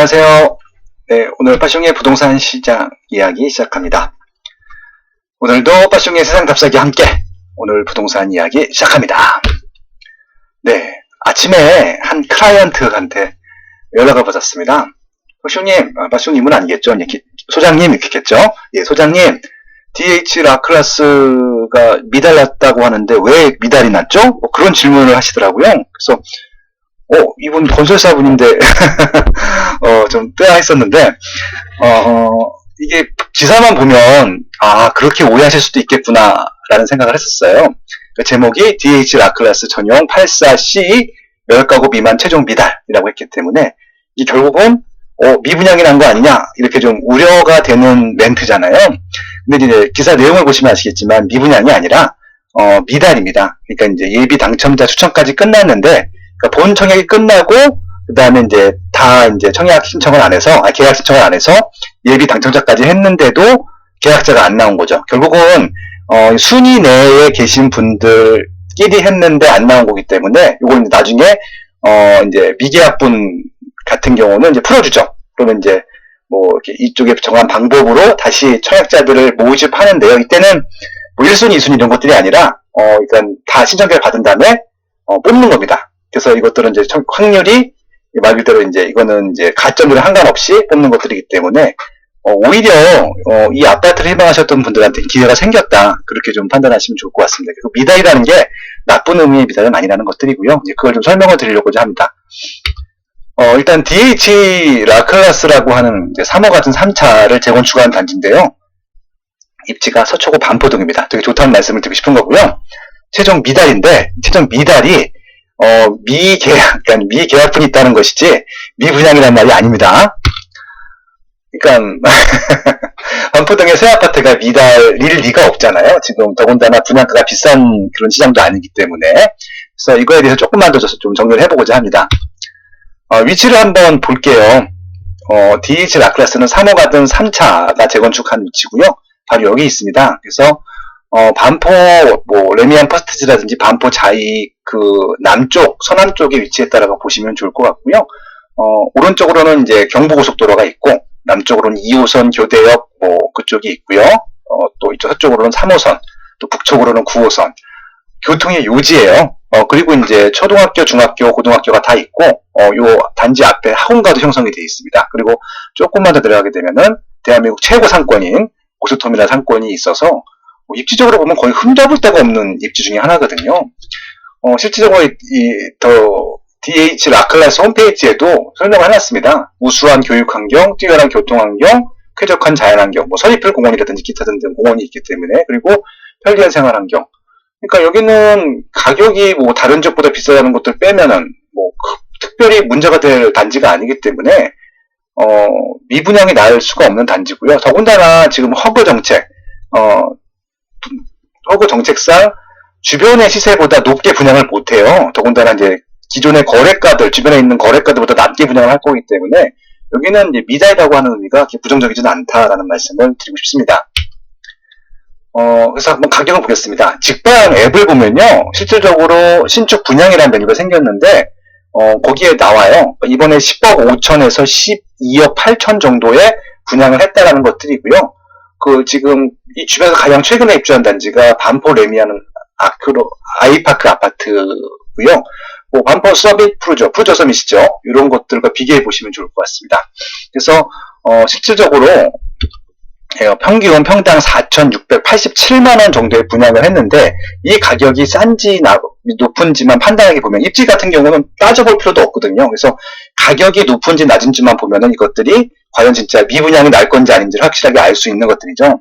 안녕하세요. 네, 오늘 빠숑의 부동산 시장 이야기 시작합니다. 오늘도 빠숑의 세상 답사기 함께 오늘 부동산 이야기 시작합니다. 네, 아침에 한 클라이언트한테 연락을 받았습니다. 빠숑님은 아니겠죠? 소장님 이렇겠죠? 예, 소장님, DH 라클라스가 미달났다고 하는데 왜 미달이 났죠? 뭐 그런 질문을 하시더라고요. 그래서 이분 건설사분인데 좀 뜨아했었는데 이게 기사만 보면 그렇게 오해하실 수도 있겠구나 라는 생각을 했었어요. 그 제목이 DH 라클라스 전용 84C 10가구 미만 최종 미달이라고 했기 때문에 이게 결국은 미분양이 난 거 아니냐 이렇게 좀 우려가 되는 멘트잖아요. 근데 이제 기사 내용을 보시면 아시겠지만 미분양이 아니라 미달입니다. 그러니까 이제 예비 당첨자 추천까지 끝났는데, 그러니까 본 청약이 끝나고 그 다음에 이제 다 이제 청약 신청을 안 해서 계약 신청을 안 해서 예비 당첨자까지 했는데도 계약자가 안 나온 거죠. 결국은 순위 내에 계신 분들끼리 했는데 안 나온 거기 때문에 이건 나중에 이제 미계약분 같은 경우는 이제 풀어주죠. 그러면 이제 뭐 이렇게 이쪽에 정한 방법으로 다시 청약자들을 모집하는데요. 이때는 뭐 1순위, 2순위 이런 것들이 아니라 그러니까 다 신청자를 받은 다음에 뽑는 겁니다. 그래서 이것들은 이제 확률이 말 그대로 이제 이거는 이제 가점이랑 상관없이 뽑는 것들이기 때문에 오히려 이 아파트를 희망하셨던 분들한테 기회가 생겼다, 그렇게 좀 판단하시면 좋을 것 같습니다. 그리고 미달이라는 게 나쁜 의미의 미달은 아니라는 것들이고요. 이제 그걸 좀 설명을 드리려고자 합니다. 일단 DH 라클라스라고 하는 이제 3호 같은 3차를 재건축한 단지인데요. 입지가 서초구 반포동입니다. 되게 좋다는 말씀을 드리고 싶은 거고요. 최종 미달인데, 최종 미달이 그러니까 미계약분이 있다는 것이지 미분양이라는 말이 아닙니다. 그러니까 반포동의 새 아파트가 미달일 리가 없잖아요. 지금 더군다나 분양가가 비싼 그런 시장도 아니기 때문에. 그래서 이거에 대해서 조금만 더 좀 정리를 해보고자 합니다. 위치를 한번 볼게요. DH 라클라스는 3호 가든 3차가 재건축한 위치고요. 바로 여기 있습니다. 그래서 반포 뭐 레미안 퍼스트지라든지 반포 자이 그 남쪽 서남 쪽에 위치했다라고 보시면 좋을 것 같고요. 오른쪽으로는 이제 경부고속도로가 있고 남쪽으로는 2호선 교대역 뭐 그쪽이 있고요. 또 이쪽 서쪽으로는 3호선, 또 북쪽으로는 9호선. 교통의 요지예요. 그리고 이제 초등학교, 중학교, 고등학교가 다 있고 요 단지 앞에 학원가도 형성이 되어 있습니다. 그리고 조금만 더 들어가게 되면은 대한민국 최고 상권인 고스톱이라는 상권이 있어서 입지적으로 보면 거의 흠잡을 데가 없는 입지 중에 하나거든요. 실질적으로 더 DH 라클라스 홈페이지에도 설명을 해놨습니다. 우수한 교육환경, 뛰어난 교통환경, 쾌적한 자연환경, 뭐 서리풀 공원이라든지 기타 등등 공원이 있기 때문에, 그리고 편리한 생활환경. 그러니까 여기는 가격이 뭐 다른 지역보다 비싸다는 것들 빼면은 뭐 특별히 문제가 될 단지가 아니기 때문에 미분양이 날 수가 없는 단지고요. 더군다나 지금 허그 정책상 주변의 시세보다 높게 분양을 못해요. 더군다나 이제 기존의 거래가들, 주변에 있는 거래가들보다 낮게 분양을 할 거기 때문에 여기는 이제 미달이라고 하는 의미가 부정적이지는 않다라는 말씀을 드리고 싶습니다. 그래서 한번 가격을 보겠습니다. 직방 앱을 보면요, 실질적으로 신축 분양이라는 메뉴가 생겼는데, 거기에 나와요. 이번에 10억 5천에서 12억 8천 정도의 분양을 했다라는 것들이고요. 지금 이 주변에서 가장 최근에 입주한 단지가 반포 레미안 아이파크 아파트고요. 뭐 반포 서밋 프루저 서밋이죠. 이런 것들과 비교해 보시면 좋을 것 같습니다. 그래서 실질적으로 평균 평당 4,687만원 정도의 분양을 했는데, 이 가격이 싼지 높은지만 판단하게 보면, 입지 같은 경우는 따져볼 필요도 없거든요. 그래서 가격이 높은지 낮은지만 보면은 이것들이 과연 진짜 미분양이 날 건지 아닌지를 확실하게 알 수 있는 것들이죠.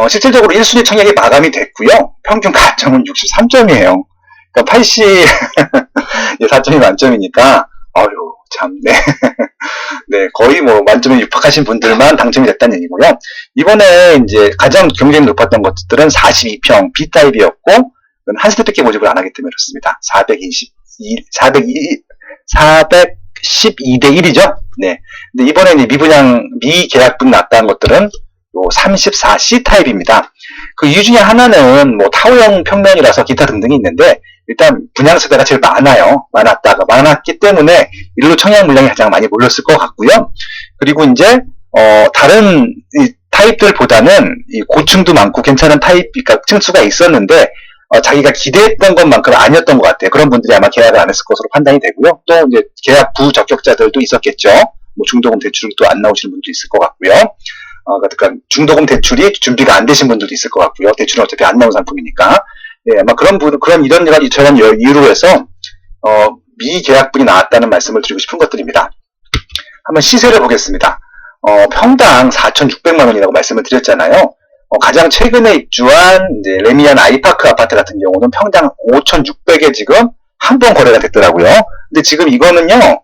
실질적으로 1순위 청약이 마감이 됐고요. 평균 가점은 63점이에요. 그러니까 84점이 만점이니까, 네. 네, 거의 뭐 만점에 육박하신 분들만 당첨이 됐다는 얘기고요. 이번에 이제 가장 경쟁이 높았던 것들은 42평 B타입이었고, 한 세대밖에 모집을 안 하기 때문에 그렇습니다. 412대 1이죠. 네. 근데 이번에 이제 미계약분 났다는 것들은 요 34C 타입입니다. 그 이유 중에 하나는 뭐 타워형 평면이라서 기타 등등이 있는데, 일단 분양세대가 제일 많았기 때문에 일로 청약 물량이 가장 많이 몰렸을 것 같고요. 그리고 이제 다른 타입들보다는 이 고층도 많고 괜찮은 타입, 그러니까 층수가 있었는데 자기가 기대했던 것만큼은 아니었던 것 같아요. 그런 분들이 아마 계약을 안 했을 것으로 판단이 되고요. 또 이제 계약 부적격자들도 있었겠죠. 뭐 중도금 대출도 안 나오시는 분도 있을 것 같고요. 그러니까 중도금 대출이 준비가 안 되신 분들도 있을 것 같고요. 대출은 어차피 안 나온 상품이니까. 예, 아마 그런 이런 이유로 해서 미계약분이 나왔다는 말씀을 드리고 싶은 것들입니다. 한번 시세를 보겠습니다. 평당 4,600만 원이라고 말씀을 드렸잖아요. 가장 최근에 입주한 이제 레미안 아이파크 아파트 같은 경우는 평당 5,600에 지금 한 번 거래가 됐더라고요. 근데 지금 이거는요,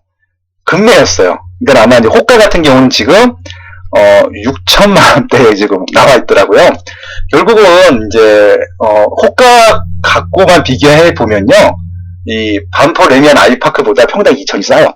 급매였어요. 그러니까 아마 이제 호가 같은 경우는 지금 6천만 원대에 지금 나와 있더라고요. 결국은 이제 호가 갖고만 비교해 보면요, 이 반포 레미안 아이파크보다 평당 2천이 싸요.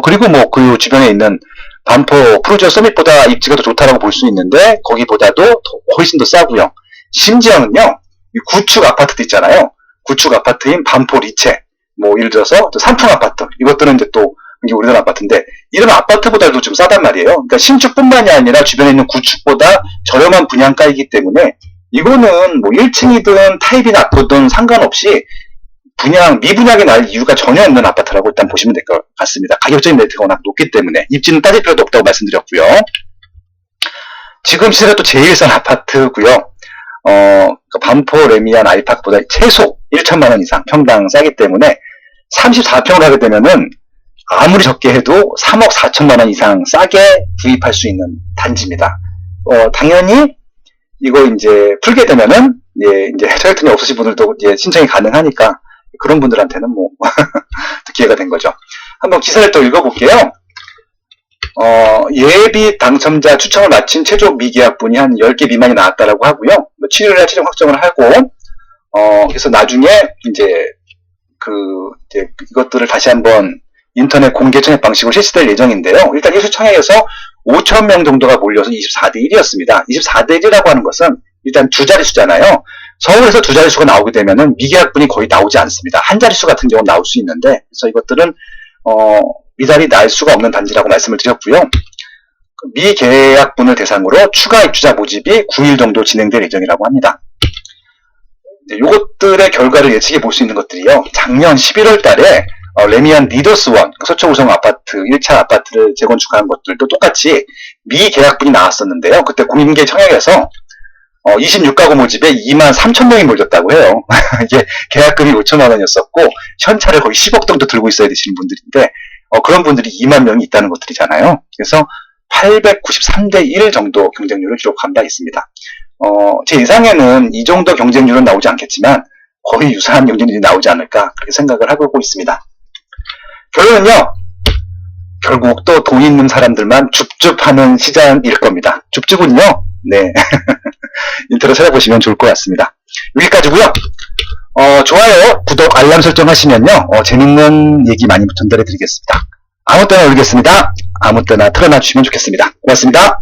그리고 뭐 그 주변에 있는 반포 프루지오 서밋보다 입지가 더 좋다라고 볼 수 있는데 거기보다도 훨씬 더 싸고요. 심지어는요, 이 구축 아파트도 있잖아요. 구축 아파트인 반포 리체, 뭐 예를 들어서 삼풍 아파트, 이것들은 이제 또 이게 우리나라 아파트인데 이런 아파트보다도 좀 싸단 말이에요. 그러니까 신축뿐만이 아니라 주변에 있는 구축보다 저렴한 분양가이기 때문에 이거는 뭐 1층이든 타입이 낮거든 상관없이 미분양이 날 이유가 전혀 없는 아파트라고 일단 보시면 될 것 같습니다. 가격적인 메리트가 워낙 높기 때문에 입지는 따질 필요도 없다고 말씀드렸고요. 지금 시세가 또 제일 싼 아파트고요. 반포 레미안 아이파크보다 최소 1천만 원 이상 평당 싸기 때문에 34평을 하게 되면은 아무리 적게 해도 3억 4천만 원 이상 싸게 구입할 수 있는 단지입니다. 당연히 이거 이제 풀게 되면은 이제 차익통이 없으신 분들도 이제 신청이 가능하니까 그런 분들한테는 뭐 기회가 된 거죠. 한번 기사를 또 읽어볼게요. 예비 당첨자 추첨을 마친 최종 미계약분이 한 10개 미만이 나왔다라고 하고요. 뭐 7일날 최종 확정을 하고, 그래서 나중에 이제 이것들을 다시 한번 인터넷 공개 청약 방식으로 실시될 예정인데요. 일단 일수 청약에서 5,000명 정도가 몰려서 24대 1이었습니다. 24대 1이라고 하는 것은 일단 두 자릿수잖아요. 서울에서 두 자릿수가 나오게 되면은 미계약분이 거의 나오지 않습니다. 한 자릿수 같은 경우는 나올 수 있는데, 그래서 이것들은 미달이 날 수가 없는 단지라고 말씀을 드렸고요. 미계약분을 대상으로 추가 입주자 모집이 9일 정도 진행될 예정이라고 합니다. 이것들의 결과를 예측해 볼 수 있는 것들이요. 작년 11월 달에 레미안 리더스원 서초 구성 아파트 1차 아파트를 재건축한 것들도 똑같이 미계약분이 나왔었는데요. 그때 공인계 청약에서 26가구 모집에 23,000명이 몰렸다고 해요. 이게 계약금이 5천만 원이었었고 현찰을 거의 10억 정도 들고 있어야 되시는 분들인데 그런 분들이 2만 명이 있다는 것들이잖아요. 그래서 893대 1 정도 경쟁률을 기록한 바 있습니다. 제 예상에는 이 정도 경쟁률은 나오지 않겠지만 거의 유사한 경쟁률이 나오지 않을까 그렇게 생각을 하고 있습니다. 결론은요, 결국 또 돈 있는 사람들만 줍줍하는 시장일 겁니다. 줍줍은요, 네. 인터넷 찾아보시면 좋을 것 같습니다. 여기까지고요. 좋아요, 구독, 알람 설정하시면요, 재밌는 얘기 많이 전달해 드리겠습니다. 아무 때나 올리겠습니다. 아무 때나 틀어놔 주시면 좋겠습니다. 고맙습니다.